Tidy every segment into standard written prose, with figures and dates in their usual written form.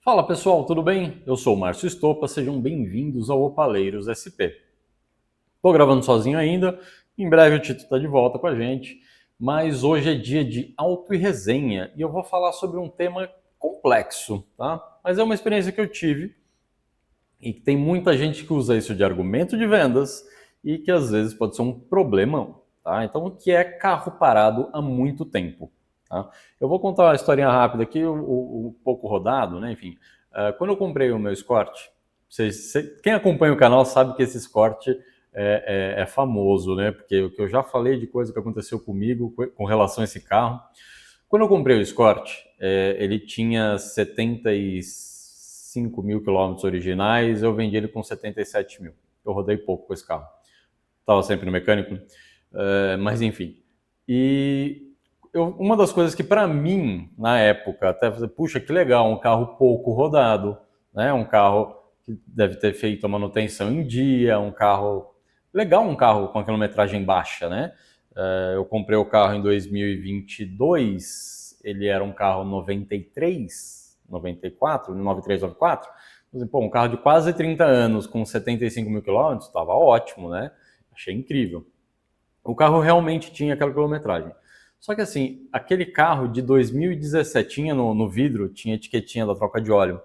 Fala pessoal, tudo bem? Eu sou o Márcio Estopa, sejam bem-vindos ao Opaleiros SP. Estou gravando sozinho ainda, em breve o Tito está de volta com a gente, mas hoje é dia de auto e resenha e eu vou falar sobre um tema complexo, tá? Mas é uma experiência que eu tive e que tem muita gente que usa isso de argumento de vendas e que às vezes pode ser um problemão, tá? Então, o que é carro parado há muito tempo? Tá? Eu vou contar uma historinha rápida aqui, o pouco rodado, né? Enfim, quando eu comprei o meu Escort, quem acompanha o canal sabe que esse Escort é famoso, né? Porque o que eu já falei de coisa que aconteceu comigo com relação a esse carro. Quando eu comprei o Escort, ele tinha 75 mil quilômetros originais, eu vendi ele com 77 mil. Eu rodei pouco com esse carro. Estava sempre no mecânico, mas enfim. E uma das coisas que para mim, na época, até puxa, que legal, um carro pouco rodado, né? Um carro que deve ter feito a manutenção em dia, um carro legal, um carro com a quilometragem baixa, né? Eu comprei o carro em 2022, ele era um carro 93, 94, 93, 94. Pô, um carro de quase 30 anos com 75 mil quilômetros, estava ótimo, né? Achei incrível. O carro realmente tinha aquela quilometragem. Só que assim, aquele carro de 2017 tinha no vidro, tinha etiquetinha da troca de óleo.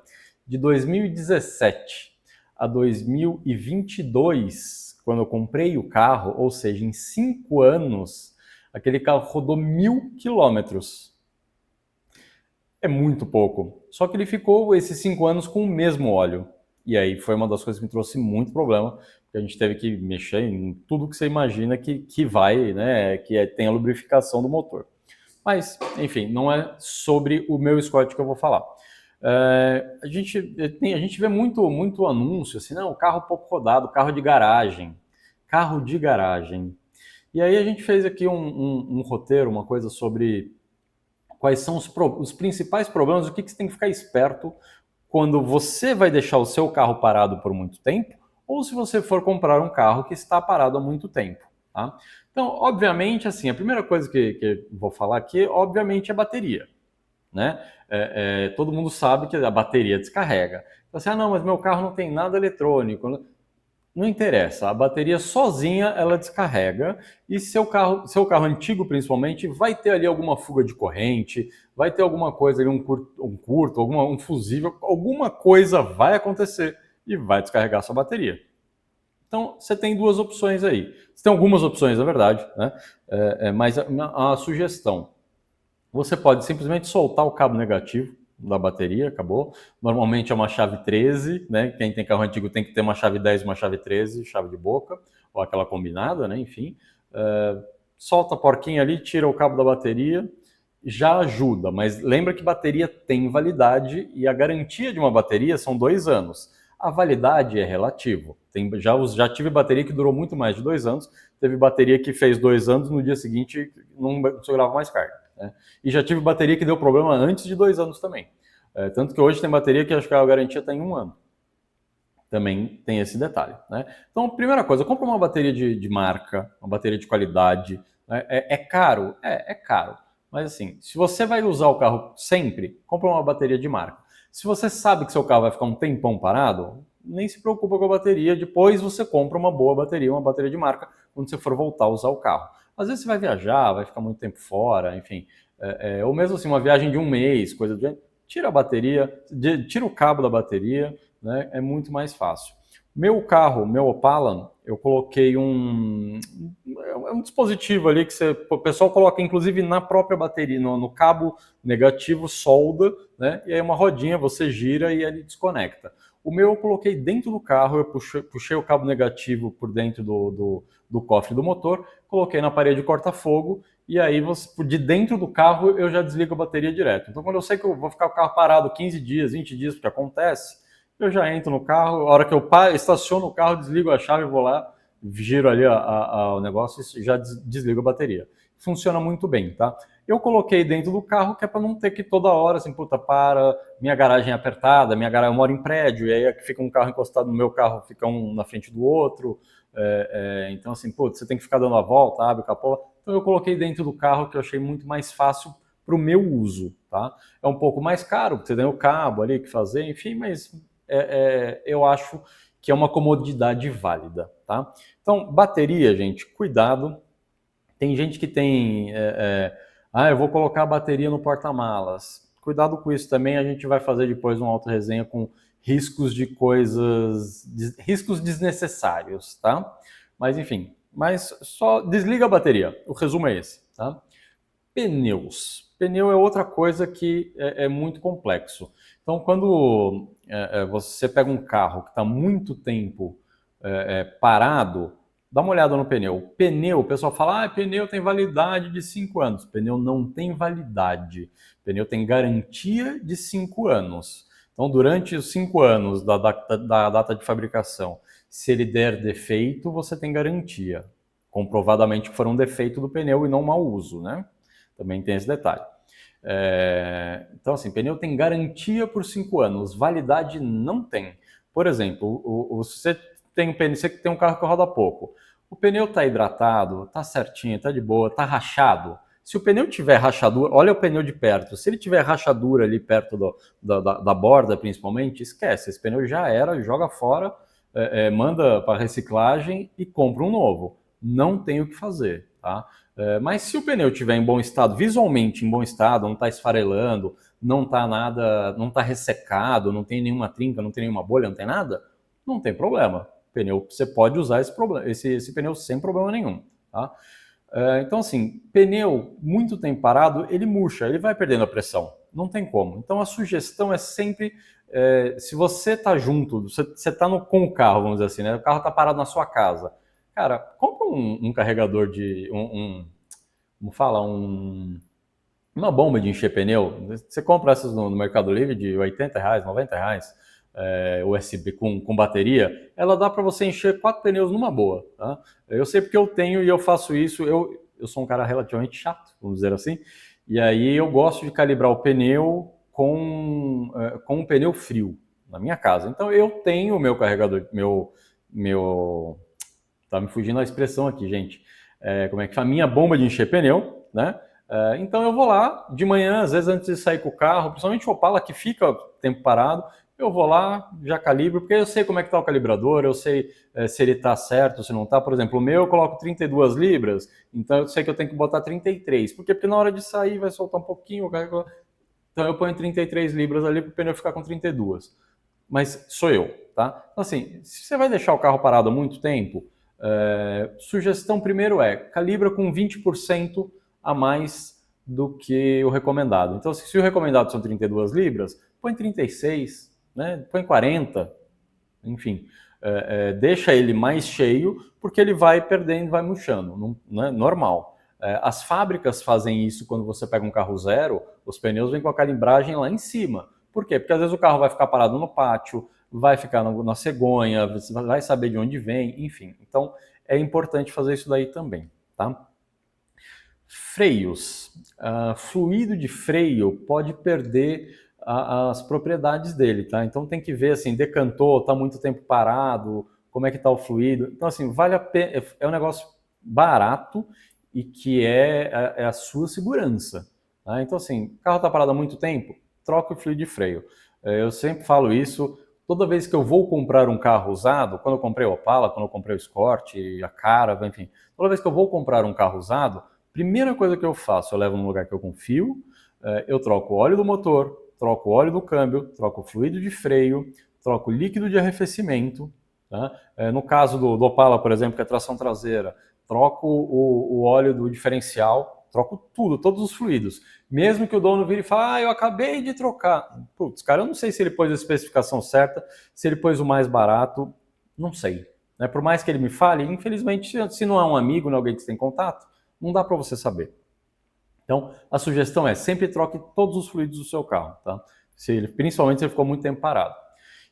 De 2017 a 2022, quando eu comprei o carro, ou seja, em 5 anos, aquele carro rodou 1.000 quilômetros. É muito pouco. Só que ele ficou esses 5 anos com o mesmo óleo. E aí foi uma das coisas que me trouxe muito problema, porque a gente teve que mexer em tudo que você imagina que vai, né, tem a lubrificação do motor. Mas, enfim, não é sobre o meu Escort que eu vou falar. A gente vê muito anúncio, assim, não, carro pouco rodado, carro de garagem. Carro de garagem. E aí a gente fez aqui um roteiro, uma coisa sobre quais são os principais problemas, o que você tem que ficar esperto quando você vai deixar o seu carro parado por muito tempo ou se você for comprar um carro que está parado há muito tempo. Tá? Então, obviamente, assim, a primeira coisa que vou falar aqui, obviamente, é bateria. Né? Todo mundo sabe que a bateria descarrega. Então, assim, não, mas meu carro não tem nada eletrônico. Não interessa, a bateria sozinha ela descarrega e seu carro antigo principalmente vai ter ali alguma fuga de corrente, vai ter alguma coisa ali, um curto, um fusível, alguma coisa vai acontecer e vai descarregar sua bateria. Então você tem duas opções aí. Você tem algumas opções, na verdade, né? Mas a sugestão, você pode simplesmente soltar o cabo negativo da bateria, acabou. Normalmente é uma chave 13, né? Quem tem carro antigo tem que ter uma chave 10 e uma chave 13, chave de boca, ou aquela combinada, né? Enfim. Solta a porquinha ali, tira o cabo da bateria, já ajuda, mas lembra que bateria tem validade e a garantia de uma bateria são 2 anos. A validade é relativo. Já tive bateria que durou muito mais de 2 anos, teve bateria que fez 2 anos, no dia seguinte não segurava mais carga. Né? E já tive bateria que deu problema antes de 2 anos também. Tanto que hoje tem bateria que acho que a garantia está em 1 ano. Também tem esse detalhe. Né? Então, primeira coisa, compra uma bateria de marca, uma bateria de qualidade. Né? É caro? É caro. Mas assim, se você vai usar o carro sempre, compra uma bateria de marca. Se você sabe que seu carro vai ficar um tempão parado, nem se preocupa com a bateria. Depois você compra uma boa bateria, uma bateria de marca, quando você for voltar a usar o carro. Às vezes você vai viajar, vai ficar muito tempo fora, enfim. Ou mesmo assim, uma viagem de 1 mês, coisa do gênero. Tira a bateria, tira o cabo da bateria, né? É muito mais fácil. Meu carro, meu Opala, eu coloquei um dispositivo ali que o pessoal coloca inclusive na própria bateria, no cabo negativo, solda, né? E aí uma rodinha, você gira e ele desconecta. O meu eu coloquei dentro do carro, eu puxei o cabo negativo por dentro do cofre do motor, coloquei na parede corta-fogo e aí de dentro do carro eu já desligo a bateria direto. Então quando eu sei que eu vou ficar o carro parado 15 dias, 20 dias, porque acontece, eu já entro no carro, a hora que eu estaciono o carro, desligo a chave, vou lá, giro ali o negócio e já desligo a bateria. Funciona muito bem, tá? Eu coloquei dentro do carro que é para não ter que toda hora, assim, puta, minha garagem é apertada, eu moro em prédio, e aí fica um carro encostado no meu carro, fica um na frente do outro, então assim, putz, você tem que ficar dando a volta, abre o capô. Então eu coloquei dentro do carro, que eu achei muito mais fácil para o meu uso, tá? É um pouco mais caro, porque você tem o cabo ali que fazer, enfim, mas eu acho que é uma comodidade válida, tá? Então, bateria, gente, cuidado. Tem gente que tem, eu vou colocar a bateria no porta-malas. Cuidado com isso também, a gente vai fazer depois uma auto-resenha com riscos de riscos desnecessários, tá? Mas enfim, só desliga a bateria, o resumo é esse, tá? Pneus. Pneu é outra coisa que é muito complexo. Então, quando você pega um carro que está muito tempo parado, dá uma olhada no pneu. Pneu, o pessoal fala, pneu tem validade de 5 anos. Pneu não tem validade. Pneu tem garantia de 5 anos. Então, durante os 5 anos da data de fabricação, se ele der defeito, você tem garantia. Comprovadamente que foi um defeito do pneu e não mau uso, né? Também tem esse detalhe. Então, assim, pneu tem garantia por 5 anos, validade não tem. Por exemplo, você tem um carro que roda pouco. O pneu está hidratado, está certinho, está de boa, está rachado. Se o pneu tiver rachadura, olha o pneu de perto. Se ele tiver rachadura ali perto da borda, principalmente, esquece. Esse pneu já era, joga fora, manda para reciclagem e compra um novo. Não tem o que fazer, tá? Mas se o pneu estiver em bom estado, visualmente em bom estado, não está esfarelando, não está nada, não está ressecado, não tem nenhuma trinca, não tem nenhuma bolha, não tem nada, não tem problema. Pneu, você pode usar esse pneu sem problema nenhum. Tá? Então, assim, pneu muito tempo parado, ele murcha, ele vai perdendo a pressão. Não tem como. Então, a sugestão é sempre, se você está junto, você está com o carro, vamos dizer assim, né? O carro está parado na sua casa. Cara, compra um carregador de... como fala? Uma bomba de encher pneu. Você compra essas no Mercado Livre de R$80, R$90, USB com bateria. Ela dá para você encher 4 pneus numa boa. Tá? Eu sei porque eu tenho e eu faço isso. Eu sou um cara relativamente chato, vamos dizer assim. E aí eu gosto de calibrar o pneu com um pneu frio na minha casa. Então eu tenho o meu carregador, tá me fugindo a expressão aqui, gente. Como é que fala? Minha bomba de encher pneu, né? Então eu vou lá de manhã, às vezes antes de sair com o carro, principalmente o Opala que fica tempo parado, eu vou lá, já calibro, porque eu sei como é que está o calibrador, eu sei se ele está certo, se não está. Por exemplo, o meu eu coloco 32 libras, então eu sei que eu tenho que botar 33. Por quê? Porque na hora de sair vai soltar um pouquinho, então eu ponho 33 libras ali para o pneu ficar com 32. Mas sou eu, tá? Então assim, se você vai deixar o carro parado há muito tempo, sugestão primeiro calibra com 20% a mais do que o recomendado. Então, se o recomendado são 32 libras, põe 36, né? Põe 40, enfim. Deixa ele mais cheio, porque ele vai perdendo, vai murchando, não é normal. As fábricas fazem isso quando você pega um carro zero, os pneus vêm com a calibragem lá em cima. Por quê? Porque às vezes o carro vai ficar parado no pátio, vai ficar na cegonha, você vai saber de onde vem, enfim. Então, é importante fazer isso daí também, tá? Freios. Fluido de freio pode perder as propriedades dele, tá? Então tem que ver assim, decantou, tá muito tempo parado, como é que tá o fluido. Então assim, vale a pena, é um negócio barato e que é a sua segurança. Tá? Então assim, o carro tá parado há muito tempo, troca o fluido de freio. Eu sempre falo isso, toda vez que eu vou comprar um carro usado, quando eu comprei o Opala, quando eu comprei o Escort, a Caravan, enfim, toda vez que eu vou comprar um carro usado, primeira coisa que eu faço, eu levo num lugar que eu confio, eu troco o óleo do motor, troco o óleo do câmbio, troco o fluido de freio, troco o líquido de arrefecimento. Tá? No caso do Opala, por exemplo, que é tração traseira, troco o óleo do diferencial, troco tudo, todos os fluidos. Mesmo que o dono vire e fale, eu acabei de trocar. Putz, cara, eu não sei se ele pôs a especificação certa, se ele pôs o mais barato, não sei. Por mais que ele me fale, infelizmente, se não é um amigo, não é alguém que você tem contato, não dá para você saber. Então, a sugestão é sempre troque todos os fluidos do seu carro, tá? Principalmente se ele ficou muito tempo parado.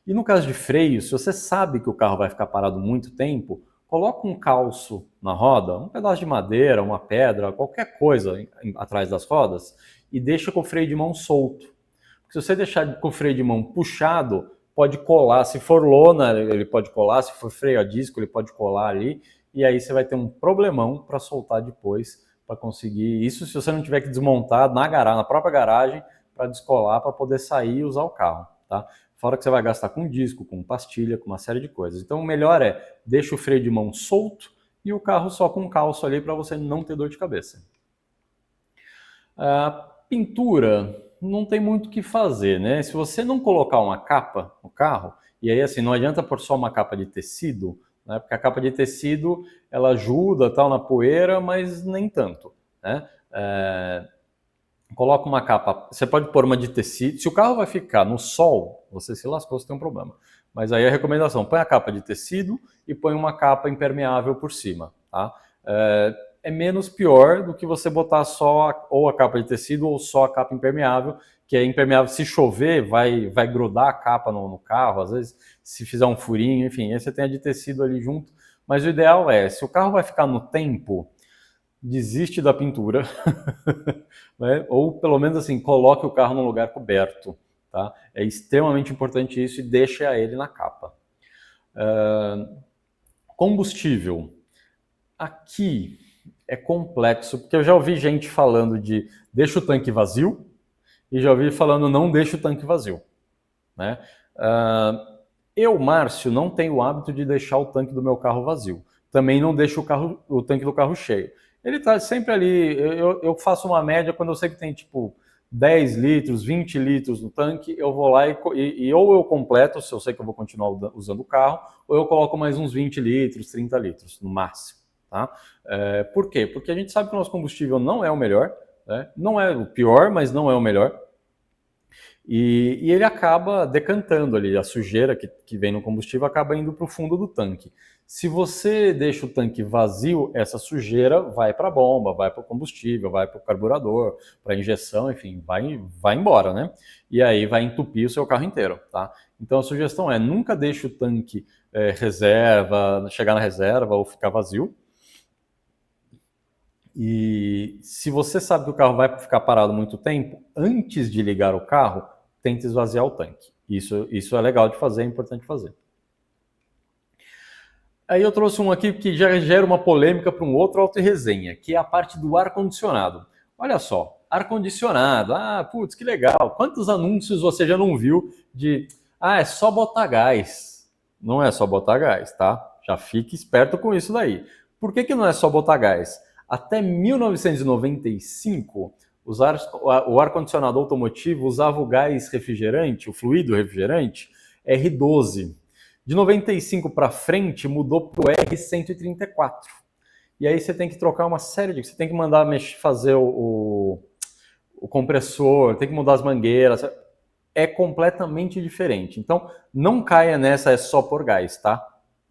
E no caso de freio, se você sabe que o carro vai ficar parado muito tempo, coloca um calço na roda, um pedaço de madeira, uma pedra, qualquer coisa atrás das rodas e deixa com o freio de mão solto. Porque se você deixar com o freio de mão puxado, pode colar. Se for lona, ele pode colar. Se for freio a disco, ele pode colar ali. E aí você vai ter um problemão para soltar depois, para conseguir isso, se você não tiver que desmontar na própria garagem, para descolar, para poder sair e usar o carro, tá? Fora que você vai gastar com disco, com pastilha, com uma série de coisas. Então o melhor é, deixa o freio de mão solto e o carro só com calço ali para você não ter dor de cabeça. A pintura, não tem muito o que fazer, né? Se você não colocar uma capa no carro, e aí assim, não adianta pôr só uma capa de tecido, né? Porque a capa de tecido, ela ajuda tal na poeira, mas nem tanto, né? Coloca uma capa, você pode pôr uma de tecido, se o carro vai ficar no sol, você se lascou, você tem um problema. Mas aí a recomendação, põe a capa de tecido e põe uma capa impermeável por cima, tá? É menos pior do que você botar só ou a capa de tecido ou só a capa impermeável, que é impermeável, se chover, vai grudar a capa no carro, às vezes se fizer um furinho, enfim, aí você tem a de tecido ali junto. Mas o ideal é, se o carro vai ficar no tempo, desiste da pintura, né? Ou pelo menos assim, coloque o carro num lugar coberto, tá? É extremamente importante isso e deixe ele na capa. Combustível. Aqui é complexo, porque eu já ouvi gente falando de deixa o tanque vazio e já ouvi falando não deixa o tanque vazio, né? Eu, Márcio, não tenho o hábito de deixar o tanque do meu carro vazio. Também não deixo o tanque do carro cheio. Ele está sempre ali, eu faço uma média quando eu sei que tem tipo 10 litros, 20 litros no tanque, eu vou lá e ou eu completo, se eu sei que eu vou continuar usando o carro, ou eu coloco mais uns 20 litros, 30 litros no máximo. Tá? Por quê? Porque a gente sabe que o nosso combustível não é o melhor, né? Não é o pior, mas não é o melhor. E ele acaba decantando ali, a sujeira que vem no combustível acaba indo para o fundo do tanque. Se você deixa o tanque vazio, essa sujeira vai para a bomba, vai para o combustível, vai para o carburador, para a injeção, enfim, vai embora, né? E aí vai entupir o seu carro inteiro, tá? Então a sugestão é, nunca deixe o tanque chegar na reserva ou ficar vazio. E se você sabe que o carro vai ficar parado muito tempo, antes de ligar o carro, tente esvaziar o tanque. Isso é legal de fazer, é importante fazer. Aí eu trouxe um aqui que já gera uma polêmica para um outro auto-resenha, que é a parte do ar-condicionado. Olha só, ar-condicionado, putz, que legal. Quantos anúncios você já não viu de, é só botar gás. Não é só botar gás, tá? Já fique esperto com isso daí. Por que não é só botar gás? Até 1995, o ar-condicionado automotivo usava o gás refrigerante, o fluido refrigerante, R12. De 95 para frente, mudou para o R134. E aí você tem que trocar uma série de... Você tem que mandar fazer o compressor, tem que mudar as mangueiras. É completamente diferente. Então, não caia nessa, é só por gás, tá?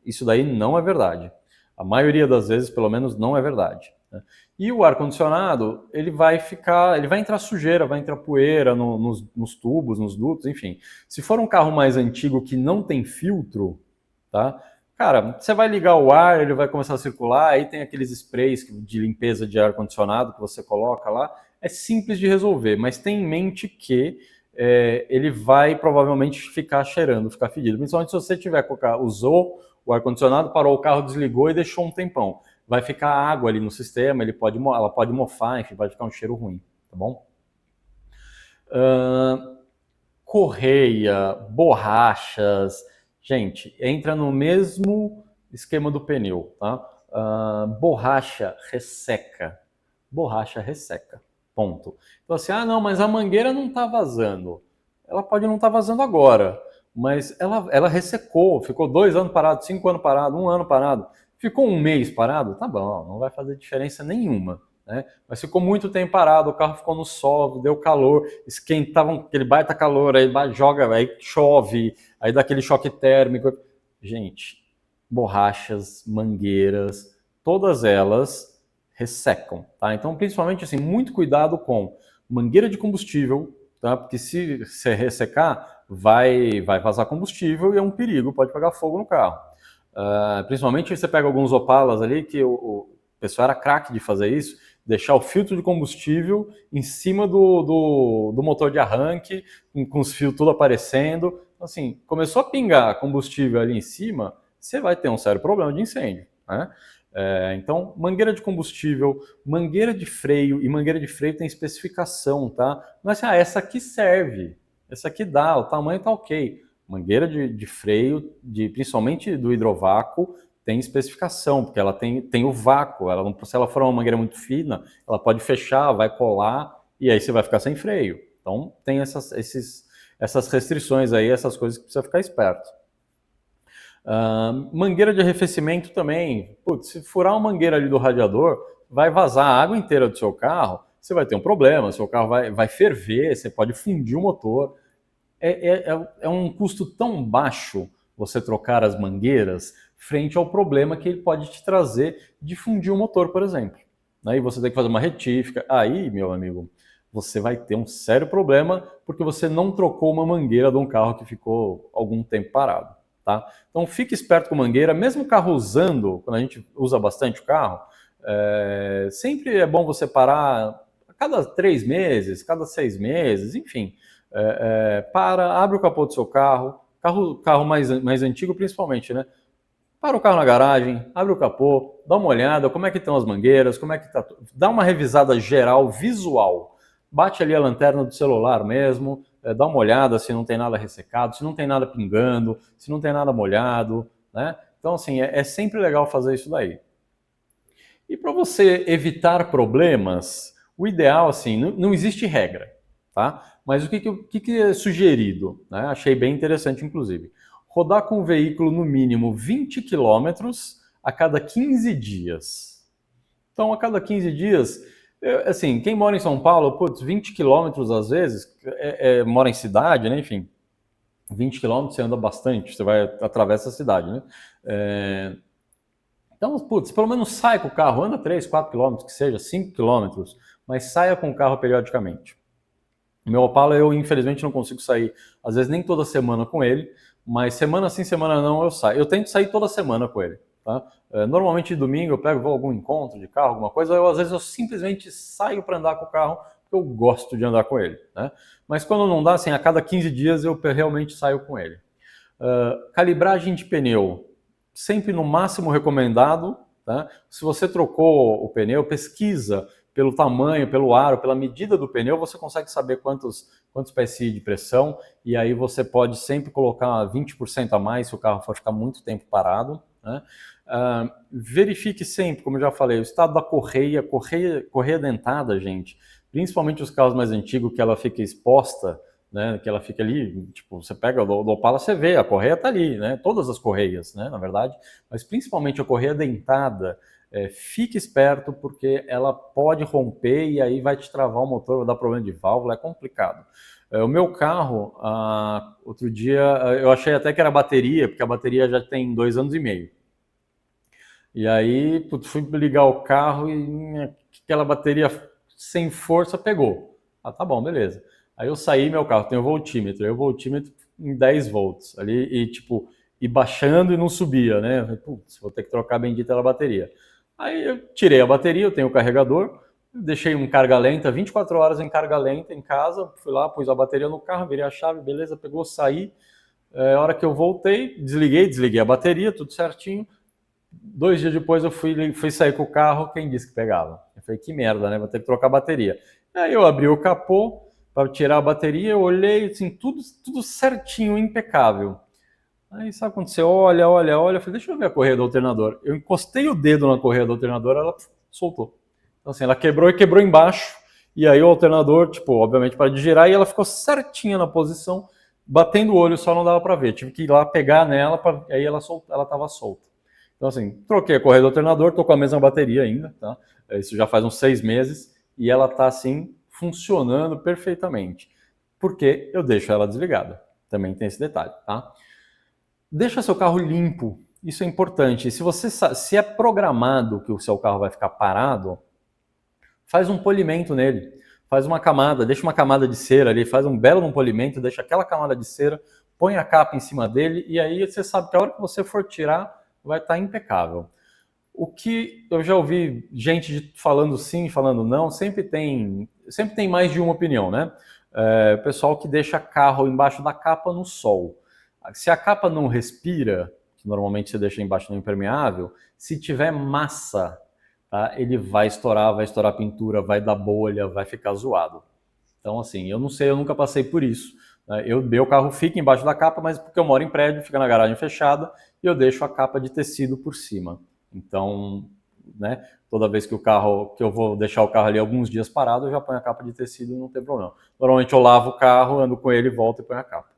Isso daí não é verdade. A maioria das vezes, pelo menos, não é verdade. E o ar-condicionado, ele vai entrar sujeira, vai entrar poeira nos tubos, nos dutos, enfim. Se for um carro mais antigo que não tem filtro, tá? Cara, você vai ligar o ar, ele vai começar a circular, aí tem aqueles sprays de limpeza de ar-condicionado que você coloca lá. É simples de resolver, mas tenha em mente que ele vai provavelmente ficar cheirando, ficar fedido. Principalmente se você usou o ar-condicionado, parou o carro, desligou e deixou um tempão. Vai ficar água ali no sistema, ela pode mofar, enfim, vai ficar um cheiro ruim, tá bom? Correia, borrachas, gente, entra no mesmo esquema do pneu, tá? Borracha resseca, ponto. Então assim, não, mas a mangueira não está vazando. Ela pode não estar vazando agora, mas ela ressecou, ficou 2 anos parado, 5 anos parado, 1 ano parado. Ficou 1 mês parado? Tá bom, não vai fazer diferença nenhuma. Né? Mas ficou muito tempo parado, o carro ficou no sol, deu calor, esquentava aquele baita calor, aí joga, aí chove, aí dá aquele choque térmico. Gente, borrachas, mangueiras, todas elas ressecam, tá? Então, principalmente assim, muito cuidado com mangueira de combustível, tá? Porque se você ressecar, vai vazar combustível e é um perigo, pode pegar fogo no carro. Principalmente você pega alguns Opalas ali, que o pessoal era craque de fazer isso, deixar o filtro de combustível em cima do motor de arranque, com os fios tudo aparecendo. Assim, começou a pingar combustível ali em cima, você vai ter um sério problema de incêndio, né? Então, mangueira de combustível, mangueira de freio, e mangueira de freio tem especificação, tá? Não é assim, essa aqui serve, essa aqui dá, o tamanho tá ok. Mangueira de freio, principalmente do hidrovácuo, tem especificação, porque ela tem o vácuo, ela não, se ela for uma mangueira muito fina, ela pode fechar, vai colar, e aí você vai ficar sem freio. Então, tem essas restrições aí, essas coisas que precisa ficar esperto. Mangueira de arrefecimento também. Putz, se furar uma mangueira ali do radiador, vai vazar a água inteira do seu carro, você vai ter um problema, seu carro vai ferver, você pode fundir o motor. É um custo tão baixo você trocar as mangueiras frente ao problema que ele pode te trazer de fundir o motor, por exemplo. Aí você tem que fazer uma retífica. Aí, meu amigo, você vai ter um sério problema porque você não trocou uma mangueira de um carro que ficou algum tempo parado. Tá? Então fique esperto com mangueira, mesmo o carro usando, quando a gente usa bastante o carro, sempre é bom você parar a cada 3 meses, cada 6 meses, enfim. Abre o capô do seu carro mais antigo principalmente, né? Para o carro na garagem, abre o capô, dá uma olhada, como é que estão as mangueiras, como é que tá, dá uma revisada geral, visual. Bate ali a lanterna do celular mesmo, dá uma olhada se não tem nada ressecado, se não tem nada pingando, se não tem nada molhado, né? Então, assim, é sempre legal fazer isso daí. E para você evitar problemas, o ideal, assim, não existe regra, tá? Mas o que é sugerido? Né? Achei bem interessante, inclusive. Rodar com o veículo no mínimo 20 quilômetros a cada 15 dias. Então, a cada 15 dias, assim, quem mora em São Paulo, putz, 20 quilômetros às vezes, mora em cidade, né? Enfim, 20 quilômetros você anda bastante, você atravessa a cidade, né? Então, putz, pelo menos sai com o carro, anda 3, 4 quilômetros, que seja 5 quilômetros, mas saia com o carro periodicamente. O meu Opala, eu infelizmente não consigo sair, às vezes nem toda semana com ele, mas semana sim, semana não eu saio. Eu tento sair toda semana com ele. Tá? Normalmente de domingo eu vou a algum encontro de carro, alguma coisa, às vezes eu simplesmente saio para andar com o carro, porque eu gosto de andar com ele. Né? Mas quando não dá, assim, a cada 15 dias eu realmente saio com ele. Calibragem de pneu, sempre no máximo recomendado. Tá? Se você trocou o pneu, pesquisa pelo tamanho, pelo aro, pela medida do pneu, você consegue saber quantos PSI de pressão, e aí você pode sempre colocar 20% a mais se o carro for ficar muito tempo parado. Né? Verifique sempre, como eu já falei, o estado da correia dentada, gente, principalmente os carros mais antigos, que ela fica exposta, né, que ela fica ali, tipo, você pega do Opala, você vê, a correia tá ali, né, todas as correias, né, na verdade, mas principalmente a correia dentada, fique esperto porque ela pode romper e aí vai te travar o motor, vai dar problema de válvula, é complicado. O meu carro, outro dia, eu achei até que era bateria, porque a bateria já tem 2 anos e meio. E aí, putz, fui ligar o carro e aquela bateria sem força pegou. Tá bom, beleza. Aí eu saí, meu carro tem o voltímetro, aí o voltímetro em 10 volts ali e baixando e não subia, né? Eu falei, putz, vou ter que trocar a bendita da bateria. Aí eu tirei a bateria, eu tenho o carregador, deixei um carga lenta, 24 horas em carga lenta em casa, fui lá, pus a bateria no carro, virei a chave, beleza, pegou, saí. A hora que eu voltei, desliguei a bateria, tudo certinho. 2 dias depois eu fui sair com o carro, quem disse que pegava? Eu falei, que merda, né? Vou ter que trocar a bateria. Aí eu abri o capô para tirar a bateria, eu olhei, assim, tudo certinho, impecável. Aí sabe quando você olha, eu falei, deixa eu ver a correia do alternador. Eu encostei o dedo na correia do alternador, ela soltou. Então assim, ela quebrou embaixo, e aí o alternador, tipo, obviamente para de girar, e ela ficou certinha na posição, batendo o olho só não dava para ver. Tive que ir lá pegar nela, aí ela estava solta. Então assim, troquei a correia do alternador, tô com a mesma bateria ainda, tá? Isso já faz uns 6 meses, e ela tá assim, funcionando perfeitamente. Porque eu deixo ela desligada. Também tem esse detalhe, tá? Deixa seu carro limpo, isso é importante. Se é programado que o seu carro vai ficar parado, faz um polimento nele, faz uma camada, deixa uma camada de cera ali, faz um belo polimento, deixa aquela camada de cera, põe a capa em cima dele e aí você sabe que a hora que você for tirar vai estar impecável. O que eu já ouvi gente falando sim, falando não, sempre tem mais de uma opinião, né? O pessoal que deixa carro embaixo da capa no sol. Se a capa não respira, que normalmente você deixa embaixo do impermeável, se tiver massa, tá, ele vai estourar pintura, vai dar bolha, vai ficar zoado. Então, assim, eu não sei, eu nunca passei por isso. Né? Meu carro fica embaixo da capa, mas porque eu moro em prédio, fica na garagem fechada, e eu deixo a capa de tecido por cima. Então, né, toda vez que eu vou deixar o carro ali alguns dias parado, eu já ponho a capa de tecido e não tem problema. Normalmente eu lavo o carro, ando com ele, volto e ponho a capa.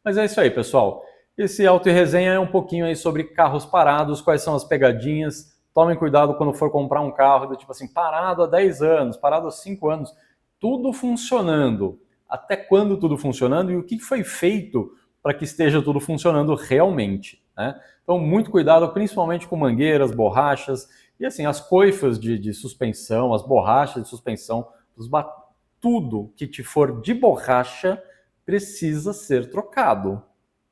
Mas é isso aí, pessoal. Esse Auto e Resenha é um pouquinho aí sobre carros parados, quais são as pegadinhas. Tomem cuidado quando for comprar um carro, do tipo assim, parado há 10 anos, parado há 5 anos, tudo funcionando. Até quando tudo funcionando e o que foi feito para que esteja tudo funcionando realmente, né? Então, muito cuidado, principalmente com mangueiras, borrachas e assim, as coifas de suspensão, as borrachas de suspensão, tudo que te for de borracha precisa ser trocado.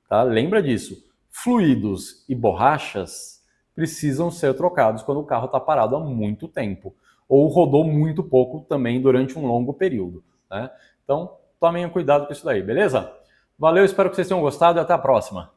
Tá? Lembra disso. Fluidos e borrachas precisam ser trocados quando o carro está parado há muito tempo. Ou rodou muito pouco também durante um longo período. Né? Então, tomem cuidado com isso daí, beleza? Valeu, espero que vocês tenham gostado e até a próxima.